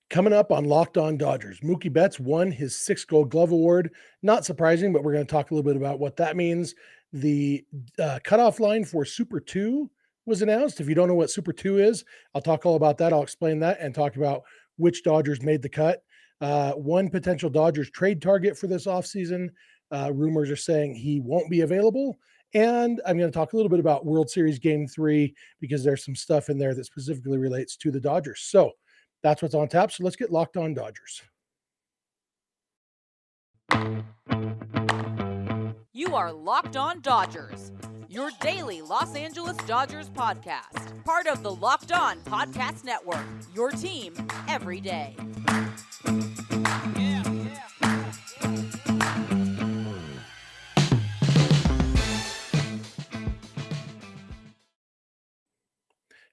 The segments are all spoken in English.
Coming up on Locked On Dodgers, Mookie Betts won his sixth Gold Glove Award. Not surprising, but we're going to talk a little bit about what that means. The cutoff line for Super 2 was announced. If you don't know what Super 2 is, I'll talk all about that. I'll explain that and talk about which Dodgers made the cut. One potential Dodgers trade target for this offseason. Rumors are saying he won't be available. And I'm going to talk a little bit about World Series Game 3 because there's some stuff in there that specifically relates to the Dodgers. So, that's what's on tap. So let's get Locked On Dodgers. You are Locked On Dodgers, your daily Los Angeles Dodgers podcast. Part of the Locked On Podcast Network, your team every day.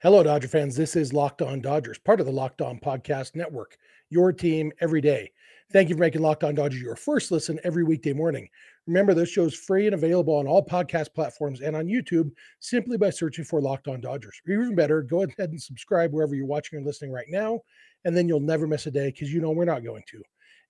Hello, Dodger fans. This is Locked On Dodgers, part of the Locked On Podcast Network, your team every day. Thank you for making Locked On Dodgers your first listen every weekday morning. Remember, this show is free and available on all podcast platforms and on YouTube simply by searching for Locked On Dodgers. Or even better, go ahead and subscribe wherever you're watching or listening right now, and then you'll never miss a day because you know we're not going to.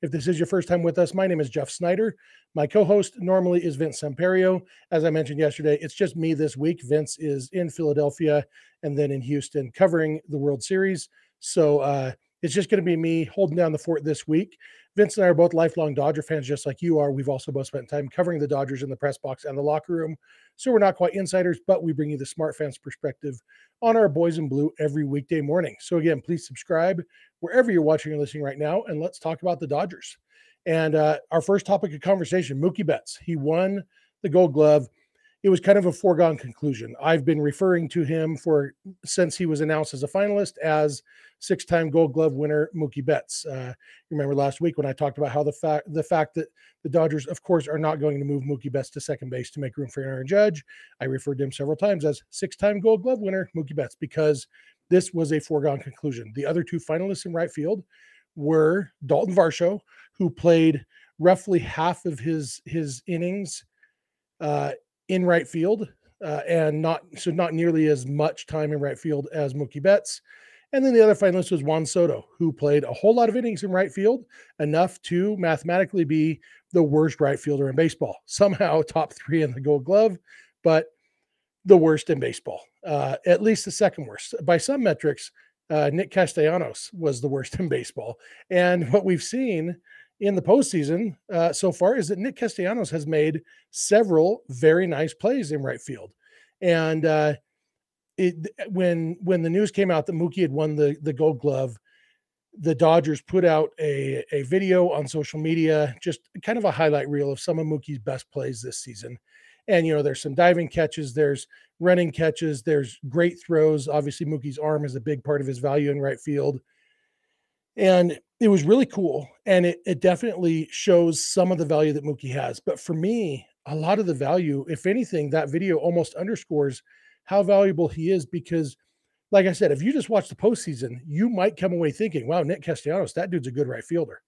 If this is your first time with us, my name is Jeff Snyder. My co-host normally is Vince Samperio. As I mentioned yesterday, it's just me this week. Vince is in Philadelphia and then in Houston covering the World Series. So it's just going to be me holding down the fort this week. Vince and I are both lifelong Dodger fans, just like you are. We've also both spent time covering the Dodgers in the press box and the locker room. So we're not quite insiders, but we bring you the smart fans perspective on our boys in blue every weekday morning. So again, please subscribe wherever you're watching or listening right now, and let's talk about the Dodgers. And our first topic of conversation, Mookie Betts. He won the Gold Glove. It was kind of a foregone conclusion. I've been referring to him since he was announced as a finalist as six-time Gold Glove winner Mookie Betts. Remember last week when I talked about how the fact that the Dodgers, of course, are not going to move Mookie Betts to second base to make room for Aaron Judge. I referred to him several times as six-time Gold Glove winner Mookie Betts because this was a foregone conclusion. The other two finalists in right field were Dalton Varsho, who played roughly half of his innings in right field, and not nearly as much time in right field as Mookie Betts. And then the other finalist was Juan Soto, who played a whole lot of innings in right field, enough to mathematically be the worst right fielder in baseball. Somehow top three in the Gold Glove, but the worst in baseball, at least the second worst. By some metrics, Nick Castellanos was the worst in baseball. And what we've seen in the postseason so far is that Nick Castellanos has made several very nice plays in right field. And when the news came out that Mookie had won the Gold Glove, the Dodgers put out a video on social media, just kind of a highlight reel of some of Mookie's best plays this season. And, there's some diving catches, there's running catches, there's great throws. Obviously, Mookie's arm is a big part of his value in right field. And it was really cool. And it definitely shows some of the value that Mookie has. But for me, a lot of the value, if anything, that video almost underscores how valuable he is because, like I said, if you just watch the postseason, you might come away thinking, wow, Nick Castellanos, that dude's a good right fielder.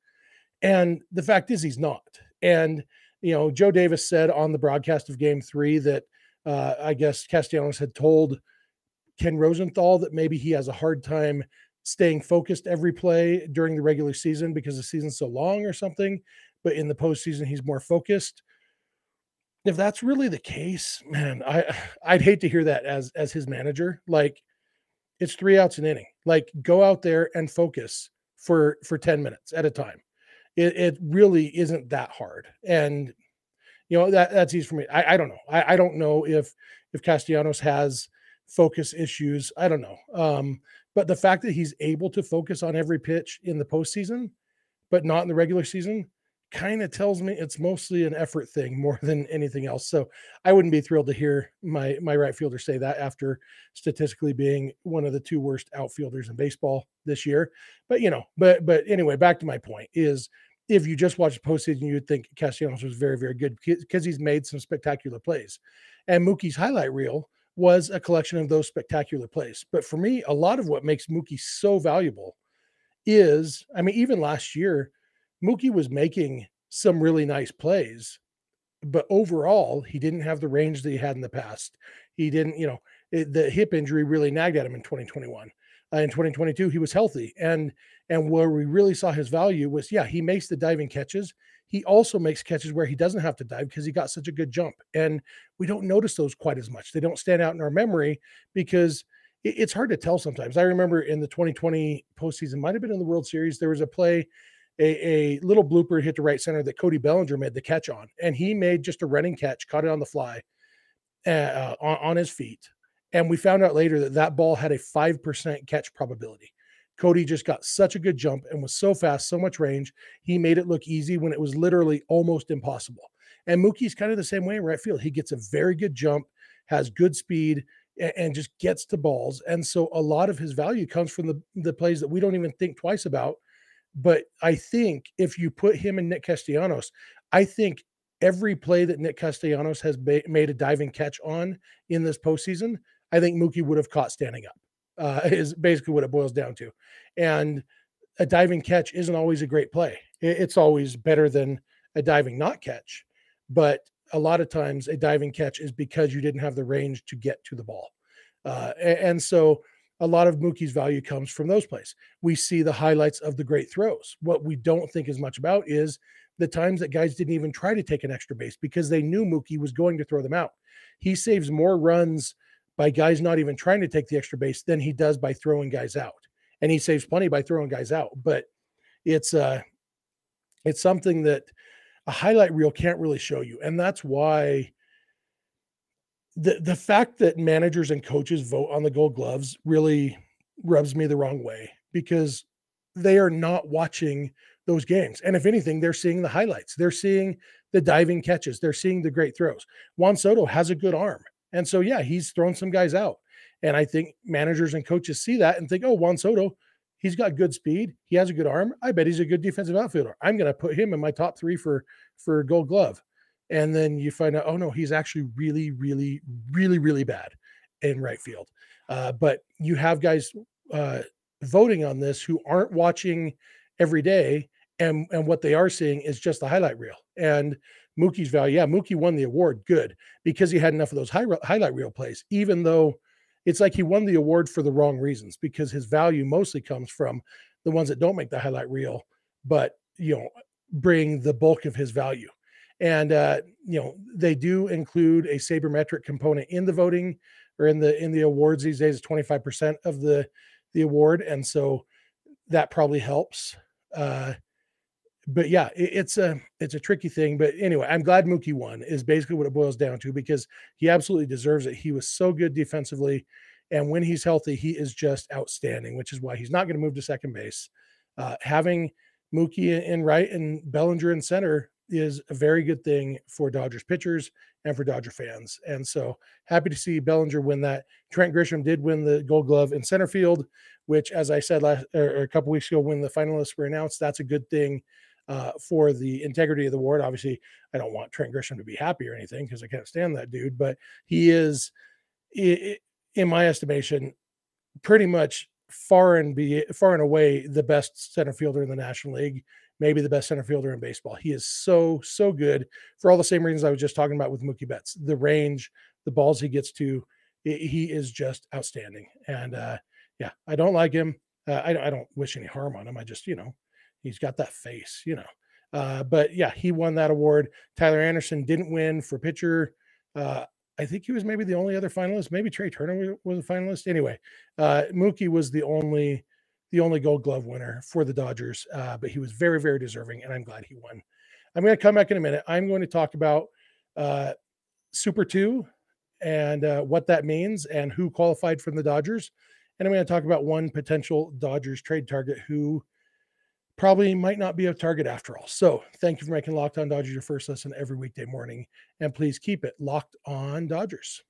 And the fact is he's not. And, Joe Davis said on the broadcast of Game 3 that I guess Castellanos had told Ken Rosenthal that maybe he has a hard time staying focused every play during the regular season because the season's so long or something, but in the postseason, he's more focused. If that's really the case, man, I'd hate to hear that as his manager. Like, it's 3 outs an inning. Like, go out there and focus for 10 minutes at a time. It really isn't that hard. And, that's easy for me. I don't know. I don't know if Castellanos has focus issues. I don't know. But the fact that he's able to focus on every pitch in the postseason, but not in the regular season, kind of tells me it's mostly an effort thing more than anything else. So I wouldn't be thrilled to hear my right fielder say that after statistically being one of the 2 worst outfielders in baseball this year. But, but anyway, back to my point is if you just watch the postseason, you would think Castellanos was very, very good because he's made some spectacular plays. And Mookie's highlight reel was a collection of those spectacular plays. But for me, a lot of what makes Mookie so valuable is, even last year, Mookie was making some really nice plays, but overall, he didn't have the range that he had in the past. He didn't, the hip injury really nagged at him in 2021. in 2022, he was healthy. And where we really saw his value was, yeah, he makes the diving catches. He also makes catches where he doesn't have to dive because he got such a good jump. And we don't notice those quite as much. They don't stand out in our memory because it's hard to tell sometimes. I remember in the 2020 postseason, might have been in the World Series, there was a play, a little blooper hit to right center that Cody Bellinger made the catch on. And he made just a running catch, caught it on the fly on his feet. And we found out later that that ball had a 5% catch probability. Cody just got such a good jump and was so fast, so much range. He made it look easy when it was literally almost impossible. And Mookie's kind of the same way in right field. He gets a very good jump, has good speed, and just gets to balls. And so a lot of his value comes from the plays that we don't even think twice about. But I think if you put him and Nick Castellanos, I think every play that Nick Castellanos has made a diving catch on in this postseason, I think Mookie would have caught standing up. Is basically what it boils down to. And a diving catch isn't always a great play. It's always better than a diving not catch. But a lot of times a diving catch is because you didn't have the range to get to the ball. And so a lot of Mookie's value comes from those plays. We see the highlights of the great throws. What we don't think as much about is the times that guys didn't even try to take an extra base because they knew Mookie was going to throw them out. He saves more runs by guys not even trying to take the extra base than he does by throwing guys out. And he saves plenty by throwing guys out. But it's something that a highlight reel can't really show you. And that's why the fact that managers and coaches vote on the Gold Gloves really rubs me the wrong way because they are not watching those games. And if anything, they're seeing the highlights. They're seeing the diving catches. They're seeing the great throws. Juan Soto has a good arm. And so, yeah, he's thrown some guys out. And I think managers and coaches see that and think, oh, Juan Soto, he's got good speed. He has a good arm. I bet he's a good defensive outfielder. I'm going to put him in my top 3 for Gold Glove. And then you find out, oh, no, he's actually really, really, really, really bad in right field. But you have guys voting on this who aren't watching every day. And what they are seeing is just the highlight reel. And Mookie's value, yeah, Mookie won the award, good, because he had enough of those highlight reel plays, even though it's like he won the award for the wrong reasons, because his value mostly comes from the ones that don't make the highlight reel, but, bring the bulk of his value. And, they do include a sabermetric component in the voting or in the awards these days. It's 25% of the award. And so that probably helps. But yeah, it's a tricky thing. But anyway, I'm glad Mookie won is basically what it boils down to, because he absolutely deserves it. He was so good defensively. And when he's healthy, he is just outstanding, which is why he's not going to move to second base. Having Mookie in right and Bellinger in center is a very good thing for Dodgers pitchers and for Dodger fans. And so happy to see Bellinger win that. Trent Grisham did win the Gold Glove in center field, which, as I said a couple weeks ago when the finalists were announced, that's a good thing for the integrity of the award. Obviously, I don't want Trent Grisham to be happy or anything because I can't stand that dude, but he is, in my estimation, pretty much far and away the best center fielder in the National League, maybe the best center fielder in baseball. He is so good for all the same reasons I was just talking about with Mookie Betts. The range, the balls he gets to, he is just outstanding. And yeah, I don't like him. I don't wish any harm on him. I just, he's got that face, but yeah, he won that award. Tyler Anderson didn't win for pitcher. I think he was maybe the only other finalist. Maybe Trey Turner was a finalist. Anyway, Mookie was the only Gold Glove winner for the Dodgers, but he was very, very deserving, and I'm glad he won. I'm going to come back in a minute. I'm going to talk about Super 2 and what that means and who qualified from the Dodgers. And I'm going to talk about one potential Dodgers trade target who probably might not be a target after all. So thank you for making Locked On Dodgers your first listen every weekday morning. And please keep it Locked On Dodgers.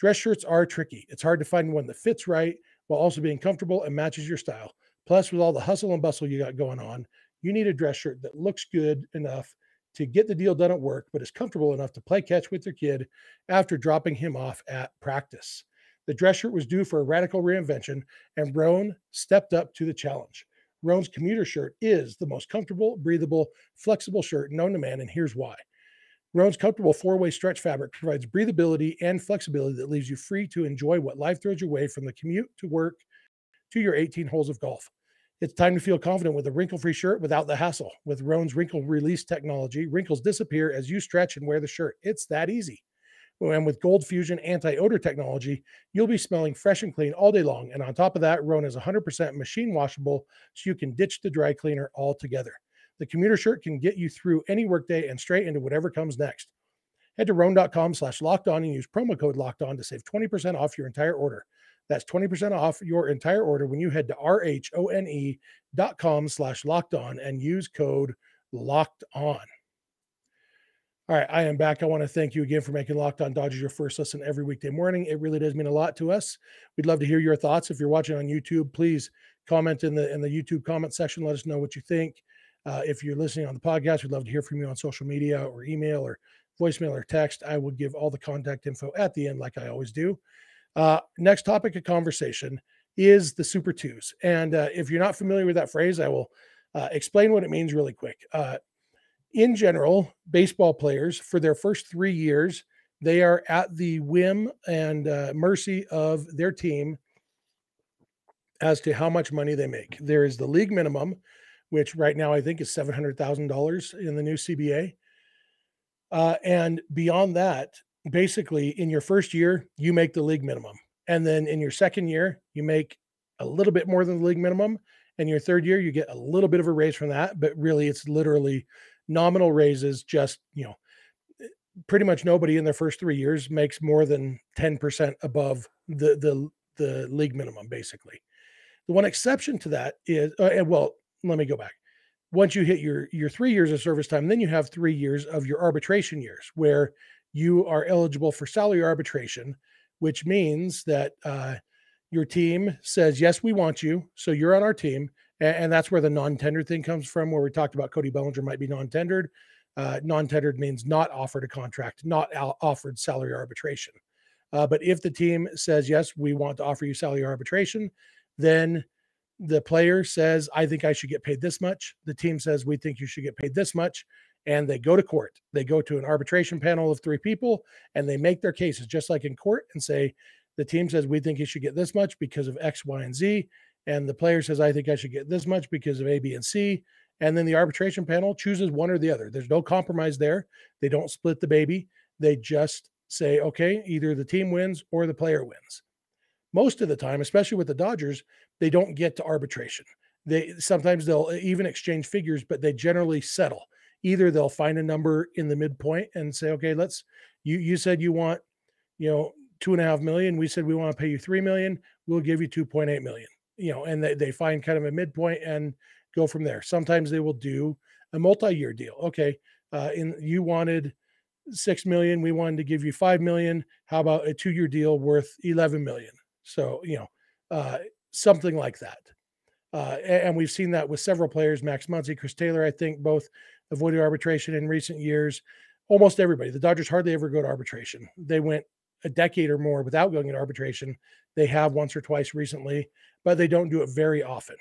Dress shirts are tricky. It's hard to find one that fits right while also being comfortable and matches your style. Plus, with all the hustle and bustle you got going on, you need a dress shirt that looks good enough to get the deal done at work, but is comfortable enough to play catch with your kid after dropping him off at practice. The dress shirt was due for a radical reinvention, and Rhone stepped up to the challenge. Rhone's commuter shirt is the most comfortable, breathable, flexible shirt known to man, and here's why. Rhone's comfortable four-way stretch fabric provides breathability and flexibility that leaves you free to enjoy what life throws your way, from the commute to work to your 18 holes of golf. It's time to feel confident with a wrinkle-free shirt without the hassle. With Rowan's wrinkle release technology, wrinkles disappear as you stretch and wear the shirt. It's that easy. And with Gold Fusion anti-odor technology, you'll be smelling fresh and clean all day long. And on top of that, Rowan is 100% machine washable, so you can ditch the dry cleaner altogether. The commuter shirt can get you through any workday and straight into whatever comes next. Head to rowan.com/lockedon and use promo code LOCKEDON to save 20% off your entire order. That's 20% off your entire order when you head to RHONE.com/lockedon and use code LOCKEDON. All right, I am back. I want to thank you again for making Locked On Dodgers your first listen every weekday morning. It really does mean a lot to us. We'd love to hear your thoughts. If you're watching on YouTube, please comment in the YouTube comment section. Let us know what you think. If you're listening on the podcast, we'd love to hear from you on social media or email or voicemail or text. I will give all the contact info at the end, like I always do. Next topic of conversation is the Super Twos. And if you're not familiar with that phrase, I will explain what it means really quick. In general, baseball players, for their first 3 years, they are at the whim and mercy of their team as to how much money they make. There is the league minimum, which right now I think is $700,000 in the new CBA. And beyond that, basically in your first year, you make the league minimum. And then in your second year, you make a little bit more than the league minimum. And your third year, you get a little bit of a raise from that. But really, it's literally nominal raises. Just, pretty much nobody in their first 3 years makes more than 10% above the league minimum, basically. The one exception to that is, well, let me go back. Once you hit your 3 years of service time, then you have 3 years of your arbitration years where you are eligible for salary arbitration, which means that your team says, yes, we want you. So you're on our team. And that's where the non-tender thing comes from, where we talked about Cody Bellinger might be non-tendered. Non-tendered means not offered a contract, not offered salary arbitration. But if the team says, yes, we want to offer you salary arbitration, then the player says, I think I should get paid this much. The team says, we think you should get paid this much. And they go to court. They go to an arbitration panel of 3 people, and they make their cases just like in court and say, the team says, we think you should get this much because of X, Y, and Z. And the player says, I think I should get this much because of A, B, and C. And then the arbitration panel chooses one or the other. There's no compromise there. They don't split the baby. They just say, okay, either the team wins or the player wins. Most of the time, especially with the Dodgers, they don't get to arbitration. Sometimes they'll even exchange figures, but they generally settle. Either they'll find a number in the midpoint and say, okay, you said you want, $2.5 million. We said we want to pay you $3 million. We'll give you $2.8 million. And they find kind of a midpoint and go from there. Sometimes they will do a multi-year deal. Okay, you wanted $6 million. We wanted to give you $5 million. How about a 2-year deal worth $11 million? So, something like that. And we've seen that with several players, Max Muncy, Chris Taylor, I think both avoided arbitration in recent years. Almost everybody. The Dodgers hardly ever go to arbitration. They went a decade or more without going to arbitration. They have once or twice recently, but they don't do it very often.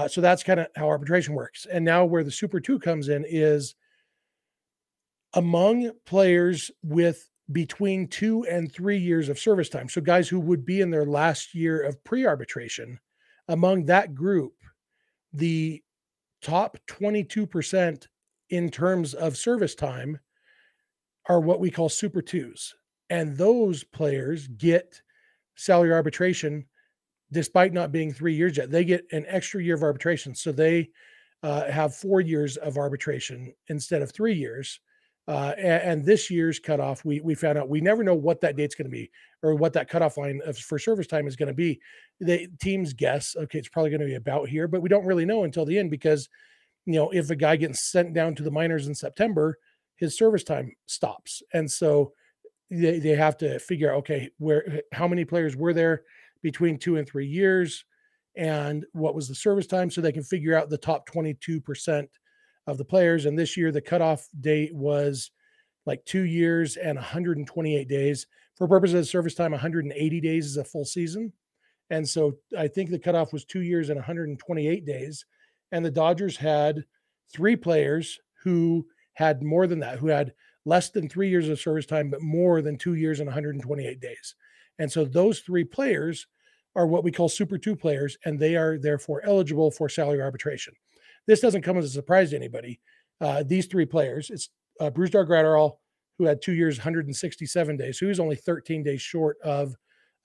So that's kind of how arbitration works. And now where the Super 2 comes in is among players with between 2 and 3 years of service time. So guys who would be in their last year of pre-arbitration, among that group, the top 22% in terms of service time are what we call Super 2s. And those players get salary arbitration despite not being 3 years yet. They get an extra year of arbitration. So they have 4 years of arbitration instead of 3 years. And this year's cutoff, we found out, we never know what that date's going to be or what that cutoff line for service time is going to be. The teams guess, okay, it's probably going to be about here, but we don't really know until the end because, if a guy gets sent down to the minors in September, his service time stops. And so they have to figure out, okay, how many players were there between 2 and 3 years and what was the service time, so they can figure out the top 22% of the players. And this year, the cutoff date was like 2 years and 128 days. For purposes of service time, 180 days is a full season. And so I think the cutoff was 2 years and 128 days. And the Dodgers had 3 players who had more than that, who had less than 3 years of service time, but more than 2 years and 128 days. And so those 3 players are what we call Super 2 players, and they are therefore eligible for salary arbitration. This doesn't come as a surprise to anybody. These three players, it's Brusdar Graterol, who had 2 years, 167 days. So he was only 13 days short of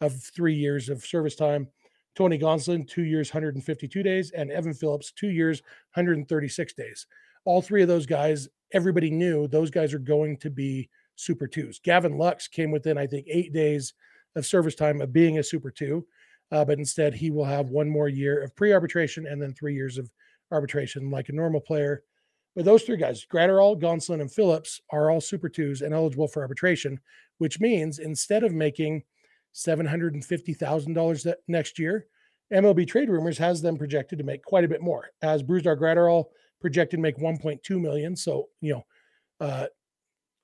3 years of service time. Tony Gonsolin, 2 years, 152 days, and Evan Phillips, 2 years, 136 days. All three of those guys, everybody knew those guys are going to be Super 2s. Gavin Lux came within, I think, 8 days of service time of being a Super 2, but instead he will have 1 more year of pre-arbitration and then 3 years of arbitration like a normal player. But those three guys, Graterol, Gonsolin, and Phillips, are all Super 2s and eligible for arbitration, which means instead of making $750,000 next year, MLB Trade Rumors has them projected to make quite a bit more. As Brusdar Graterol projected to make $1.2 million, so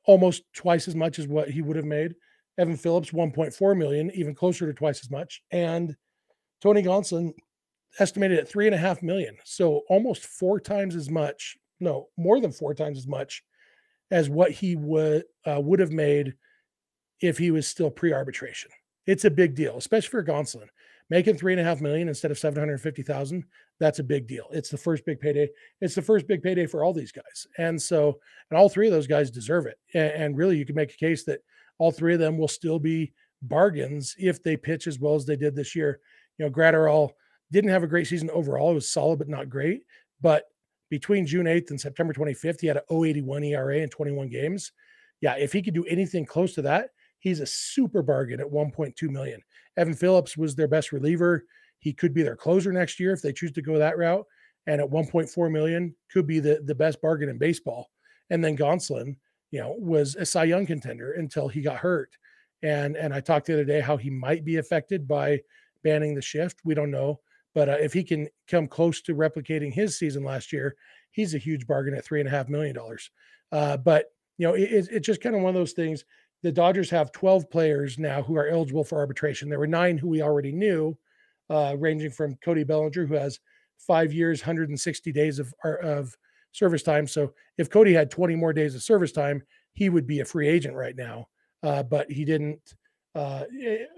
almost twice as much as what he would have made. Evan Phillips, $1.4 million, even closer to twice as much, and Tony Gonsolin estimated at $3.5 million, so almost 4 times as much. No, more than 4 times as much as what he would have made if he was still pre-arbitration. It's a big deal, especially for Gonsolin. Making $3.5 million instead of $750,000, that's a big deal. It's the first big payday. It's the first big payday for all these guys. And all three of those guys deserve it. And really, you can make a case that all three of them will still be bargains if they pitch as well as they did this year. Graterol didn't have a great season overall. It was solid, but not great. But between June 8th and September 25th, he had an 0.81 ERA in 21 games. Yeah, if he could do anything close to that, he's a super bargain at $1.2 million. Evan Phillips was their best reliever. He could be their closer next year if they choose to go that route. And at $1.4 million, could be the best bargain in baseball. And then Gonsolin, was a Cy Young contender until he got hurt. And I talked the other day how he might be affected by banning the shift. We don't know. But if he can come close to replicating his season last year, he's a huge bargain at $3.5 million. But it's just kind of one of those things. The Dodgers have 12 players now who are eligible for arbitration. There were 9 who we already knew, ranging from Cody Bellinger, who has 5 years, 160 days of service time. So if Cody had 20 more days of service time, he would be a free agent right now. But he didn't,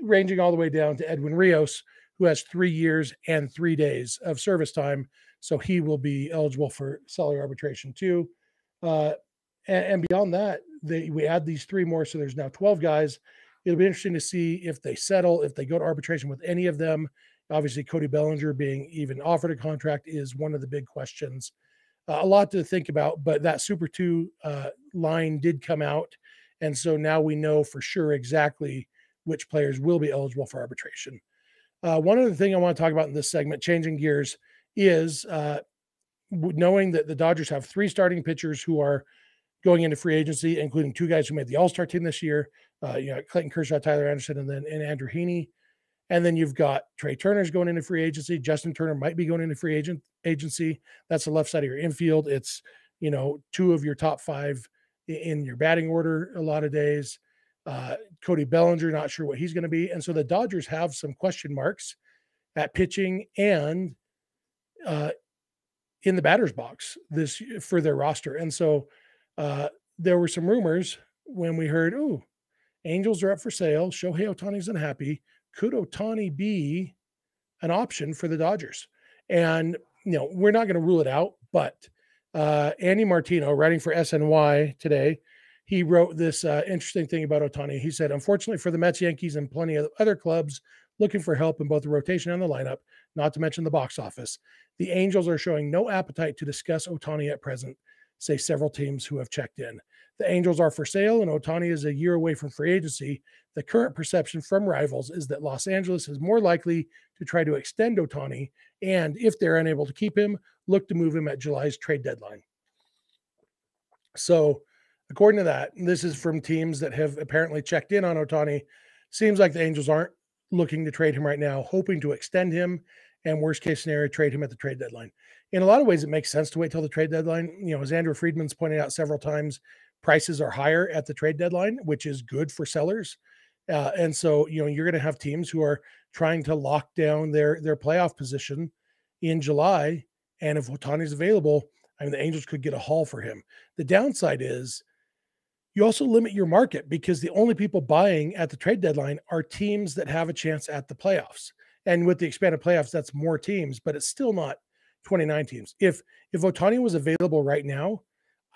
ranging all the way down to Edwin Rios, who has 3 years and 3 days of service time. So he will be eligible for salary arbitration too. And beyond that, we add these 3 more. So there's now 12 guys. It'll be interesting to see if they settle, if they go to arbitration with any of them. Obviously, Cody Bellinger being even offered a contract is one of the big questions. A lot to think about, but that Super 2 line did come out. And so now we know for sure exactly which players will be eligible for arbitration. One other thing I want to talk about in this segment, changing gears, is knowing that the Dodgers have 3 starting pitchers who are going into free agency, including 2 guys who made the All-Star team this year, Clayton Kershaw, Tyler Anderson, and Andrew Heaney. And then you've got Trey Turner's going into free agency. Justin Turner might be going into free agency. That's the left side of your infield. It's, 2 of your top 5 in your batting order a lot of days. Cody Bellinger, not sure what he's going to be. And so the Dodgers have some question marks at pitching and in the batter's box for their roster. And so there were some rumors when we heard, Angels are up for sale. Shohei Ohtani's unhappy. Could Ohtani be an option for the Dodgers? And, we're not going to rule it out, but Andy Martino, writing for SNY today, he wrote this interesting thing about Ohtani. He said, unfortunately for the Mets, Yankees, and plenty of other clubs looking for help in both the rotation and the lineup, not to mention the box office, the Angels are showing no appetite to discuss Ohtani at present, say several teams who have checked in. The Angels are for sale, and Ohtani is a year away from free agency. The current perception from rivals is that Los Angeles is more likely to try to extend Ohtani, and if they're unable to keep him, look to move him at July's trade deadline. So, according to that, this is from teams that have apparently checked in on Ohtani. Seems like the Angels aren't looking to trade him right now, hoping to extend him, and worst case scenario, trade him at the trade deadline. In a lot of ways, it makes sense to wait till the trade deadline. As Andrew Friedman's pointed out several times, prices are higher at the trade deadline, which is good for sellers. And so, you're going to have teams who are trying to lock down their playoff position in July. And if Ohtani's available, the Angels could get a haul for him. The downside is you also limit your market because the only people buying at the trade deadline are teams that have a chance at the playoffs. And with the expanded playoffs, that's more teams, but it's still not 29 teams. If Ohtani was available right now,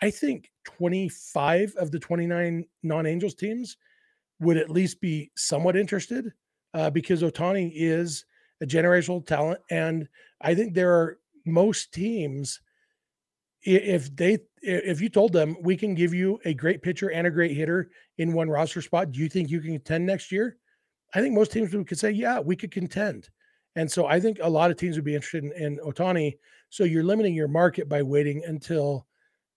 I think 25 of the 29 non-Angels teams would at least be somewhat interested because Ohtani is a generational talent. And I think there are most teams, if you told them we can give you a great pitcher and a great hitter in one roster spot, do you think you can contend next year? I think most teams could say, yeah, we could contend. And so I think a lot of teams would be interested in Ohtani. So you're limiting your market by waiting until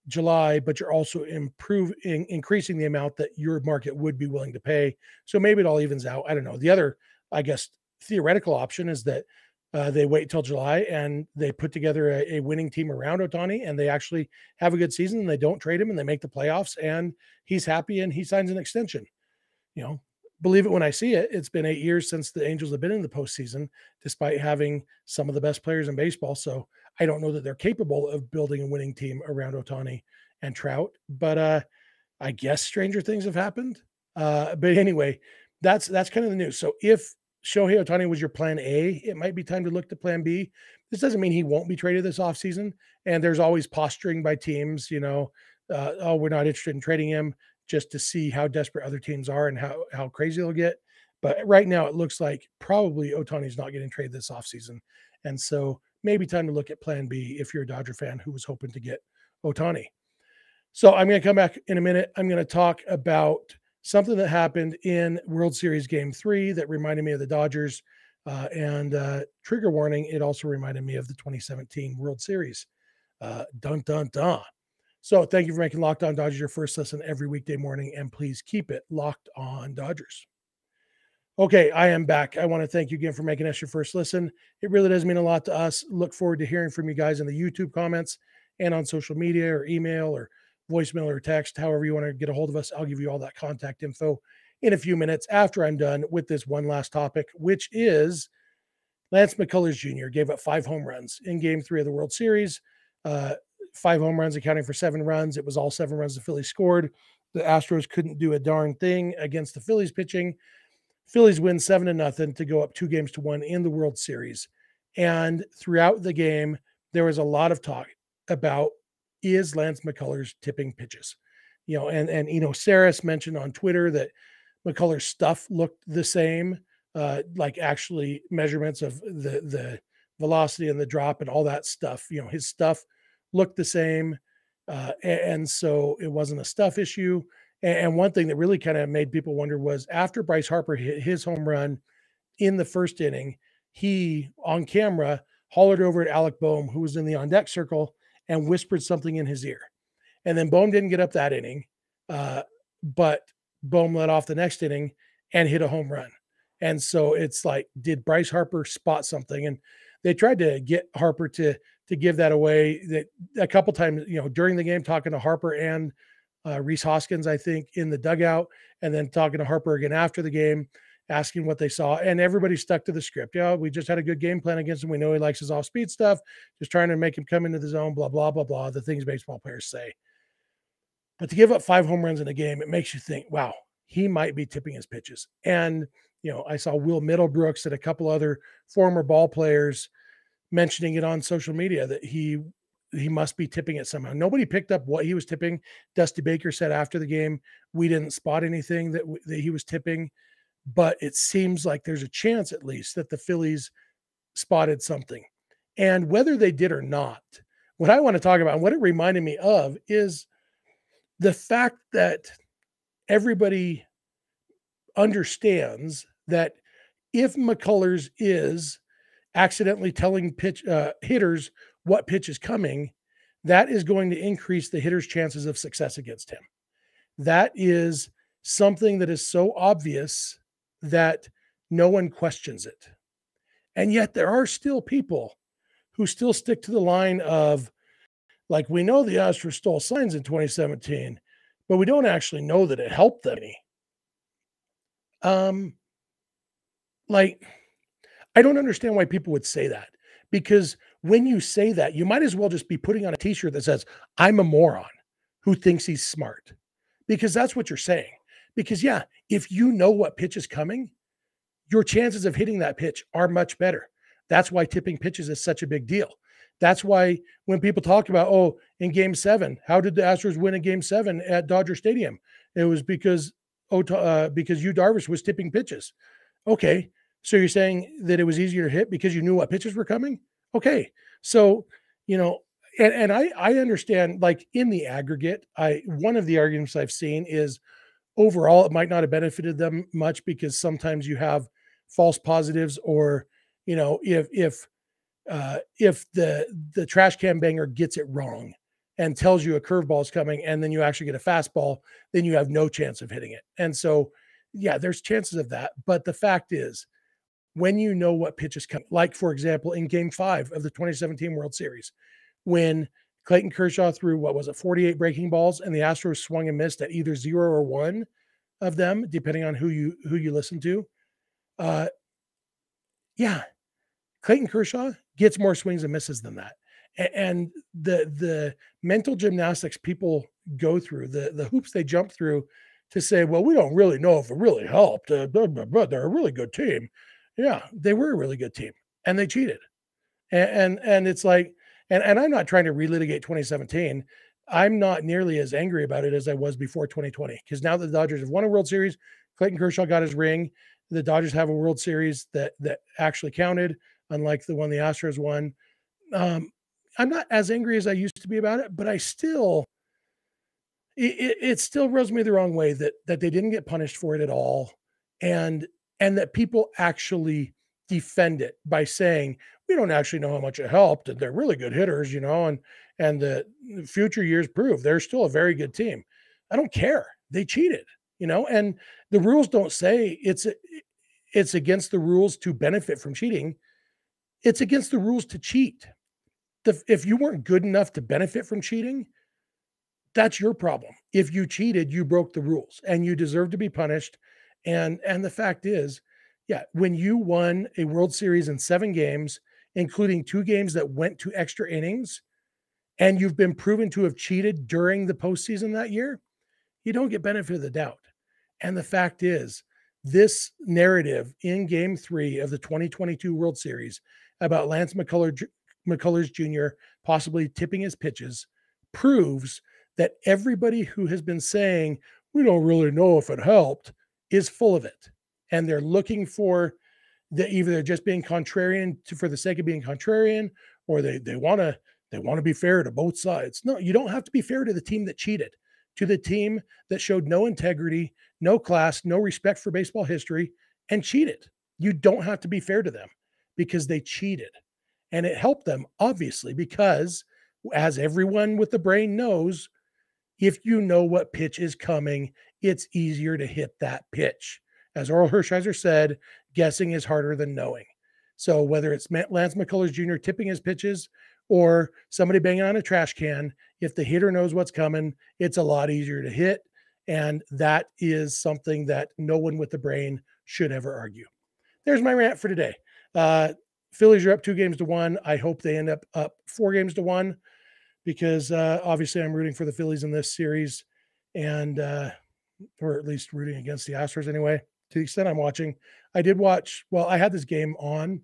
July, but you're also increasing the amount that your market would be willing to pay. So maybe it all evens out. I don't know. The other, I guess, theoretical option is that they wait till July and they put together a winning team around Ohtani and they actually have a good season and they don't trade him and they make the playoffs and he's happy and he signs an extension. Believe it when I see it. It's been 8 years since the Angels have been in the postseason, despite having some of the best players in baseball. So I don't know that they're capable of building a winning team around Ohtani and Trout, but I guess stranger things have happened. But anyway, that's kind of the news. So if Shohei Ohtani was your plan A, it might be time to look to plan B. This doesn't mean he won't be traded this offseason. And there's always posturing by teams, oh, we're not interested in trading him, just to see how desperate other teams are and how crazy they'll get. But right now it looks like probably Ohtani's not getting traded this offseason. And so maybe time to look at plan B if you're a Dodger fan who was hoping to get Ohtani. So I'm going to come back in a minute. I'm going to talk about something that happened in World Series Game 3 that reminded me of the Dodgers. And trigger warning, it also reminded me of the 2017 World Series. Dun, dun, dun. So thank you for making Locked On Dodgers your first listen every weekday morning, and please keep it Locked On Dodgers. Okay, I am back. I want to thank you again for making us your first listen. It really does mean a lot to us. Look forward to hearing from you guys in the YouTube comments and on social media or email or voicemail or text, however you want to get a hold of us. I'll give you all that contact info in a few minutes after I'm done with this one last topic, which is Lance McCullers Jr. gave up 5 home runs in Game 3 of the World Series. 5 home runs accounting for 7 runs. It was all 7 runs the Phillies scored. The Astros couldn't do a darn thing against the Phillies pitching. Phillies win 7-0 to go up 2-1 in the World Series. And throughout the game, there was a lot of talk about, is Lance McCullers tipping pitches? And Saris mentioned on Twitter that McCullers' stuff looked the same, like actually measurements of the velocity and the drop and all that stuff. His stuff looked the same. And so it wasn't a stuff issue. And one thing that really kind of made people wonder was after Bryce Harper hit his home run in the first inning, he, on camera, hollered over at Alec Bohm, who was in the on-deck circle, and whispered something in his ear. And then Bohm didn't get up that inning, but Bohm led off the next inning and hit a home run. And so it's like, did Bryce Harper spot something? And they tried to get Harper to give that away. That a couple times, during the game, talking to Harper and Rhys Hoskins, I think, in the dugout, and then talking to Harper again after the game, asking what they saw. And everybody stuck to the script. We just had a good game plan against him. We know he likes his off-speed stuff, just trying to make him come into the zone, blah, blah, blah, blah, the things baseball players say. But to give up 5 home runs in a game, it makes you think, wow, he might be tipping his pitches. And, I saw Will Middlebrooks and a couple other former ball players mentioning it on social media that he must be tipping it somehow. Nobody picked up what he was tipping. Dusty Baker said after the game, we didn't spot anything that he was tipping, but it seems like there's a chance at least that the Phillies spotted something. And whether they did or not, what I want to talk about and what it reminded me of is the fact that everybody understands that if McCullers is accidentally telling hitters what pitch is coming, that is going to increase the hitter's chances of success against him. That is something that is so obvious that no one questions it. And yet there are still people who still stick to the line of, like, we know the Astros stole signs in 2017, but we don't actually know that it helped them any. I don't understand why people would say that, because when you say that, you might as well just be putting on a t-shirt that says, I'm a moron who thinks he's smart, because that's what you're saying. Because if you know what pitch is coming, your chances of hitting that pitch are much better. That's why tipping pitches is such a big deal. That's why when people talk about, oh, in game 7, how did the Astros win in game 7 at Dodger Stadium? It was because Yu Darvish was tipping pitches. Okay. So you're saying that it was easier to hit because you knew what pitches were coming? Okay. So, and I understand, like, in the aggregate, one of the arguments I've seen is overall it might not have benefited them much because sometimes you have false positives, or if the trash can banger gets it wrong and tells you a curveball is coming, and then you actually get a fastball, then you have no chance of hitting it. And so, yeah, there's chances of that. But the fact is, when you know what pitch is coming, like, for example, in game 5 of the 2017 World Series, when Clayton Kershaw threw, 48 breaking balls, and the Astros swung and missed at either 0 or 1 of them, depending on who you listen to. Yeah, Clayton Kershaw gets more swings and misses than that. And the mental gymnastics people go through, the hoops they jump through to say, well, we don't really know if it really helped. They're a really good team. Yeah, they were a really good team, and they cheated. And it's like, and I'm not trying to relitigate 2017. I'm not nearly as angry about it as I was before 2020, because now that the Dodgers have won a World Series, Clayton Kershaw got his ring. The Dodgers have a World Series that actually counted, unlike the one the Astros won. I'm not as angry as I used to be about it, but I still, it still rubs me the wrong way that they didn't get punished for it at all, and that people actually defend it by saying, we don't actually know how much it helped, and they're really good hitters, and the future years prove they're still a very good team. I don't care. They cheated, and the rules don't say it's against the rules to benefit from cheating. It's against the rules to cheat. If you weren't good enough to benefit from cheating, that's your problem. If you cheated, you broke the rules and you deserve to be punished. And the fact is, yeah, when you won a World Series in 7 games, including 2 games that went to extra innings, and you've been proven to have cheated during the postseason that year, you don't get benefit of the doubt. And the fact is, this narrative in game 3 of the 2022 World Series about Lance McCullers Jr. possibly tipping his pitches proves that everybody who has been saying, we don't really know if it helped, is full of it. And they're looking for either they're just being contrarian for the sake of being contrarian, or they want to be fair to both sides. No, you don't have to be fair to the team that cheated, to the team that showed no integrity, no class, no respect for baseball history, and cheated. You don't have to be fair to them because they cheated. And it helped them, obviously, because as everyone with the brain knows, if you know what pitch is coming, it's easier to hit that pitch. As Orel Hershiser said, guessing is harder than knowing. So whether it's Lance McCullers Jr. tipping his pitches or somebody banging on a trash can, if the hitter knows what's coming, it's a lot easier to hit. And that is something that no one with the brain should ever argue. There's my rant for today. Phillies are up 2-1. I hope they end up 4-1, because obviously I'm rooting for the Phillies in this series, and or at least rooting against the Astros anyway, to the extent I'm watching. I did watch, I had this game on,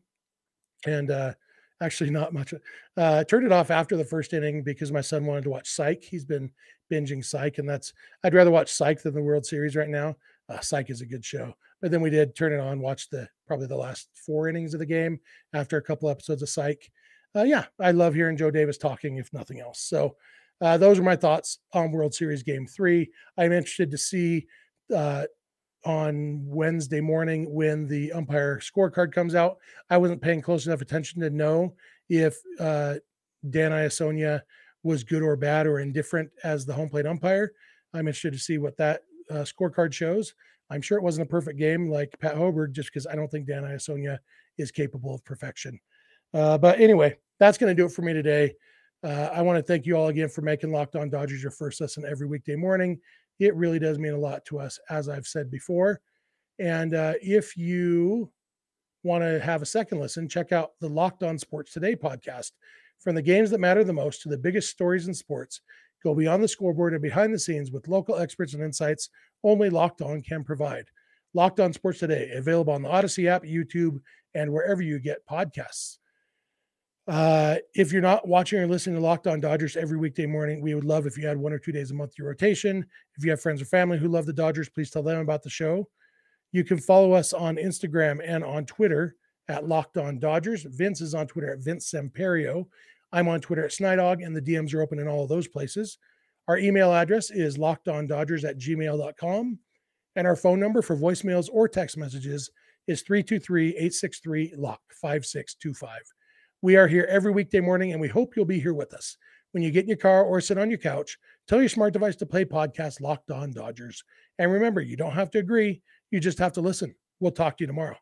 and actually not much. Turned it off after the first inning because my son wanted to watch Psych. He's been binging Psych, and I'd rather watch Psych than the World Series right now. Psych is a good show. But then we did turn it on, watch probably the last 4 innings of the game after a couple episodes of Psych. Yeah, I love hearing Joe Davis talking, if nothing else. So those are my thoughts on World Series Game 3. I'm interested to see on Wednesday morning when the umpire scorecard comes out. I wasn't paying close enough attention to know if Dan Iasonia was good or bad or indifferent as the home plate umpire. I'm interested to see what that scorecard shows. I'm sure it wasn't a perfect game like Pat Hoberg, just because I don't think Dan Iasonia is capable of perfection. But anyway, that's going to do it for me today. I want to thank you all again for making Locked On Dodgers your first listen every weekday morning. It really does mean a lot to us, as I've said before. And if you want to have a second listen, check out the Locked On Sports Today podcast. From the games that matter the most to the biggest stories in sports, go beyond the scoreboard and behind the scenes with local experts and insights only Locked On can provide. Locked On Sports Today, available on the Odyssey app, YouTube, and wherever you get podcasts. If you're not watching or listening to Locked On Dodgers every weekday morning, we would love if you had 1 or 2 days a month to your rotation. If you have friends or family who love the Dodgers, please tell them about the show. You can follow us on Instagram and on Twitter at Locked On Dodgers. Vince is on Twitter at Vince Semperio. I'm on Twitter at Snydog, and the DMs are open in all of those places. Our email address is lockedondodgers@gmail.com. And our phone number for voicemails or text messages is 323-863-LOCK 5625. We are here every weekday morning, and we hope you'll be here with us. When you get in your car or sit on your couch, tell your smart device to play podcast Locked On Dodgers. And remember, you don't have to agree. You just have to listen. We'll talk to you tomorrow.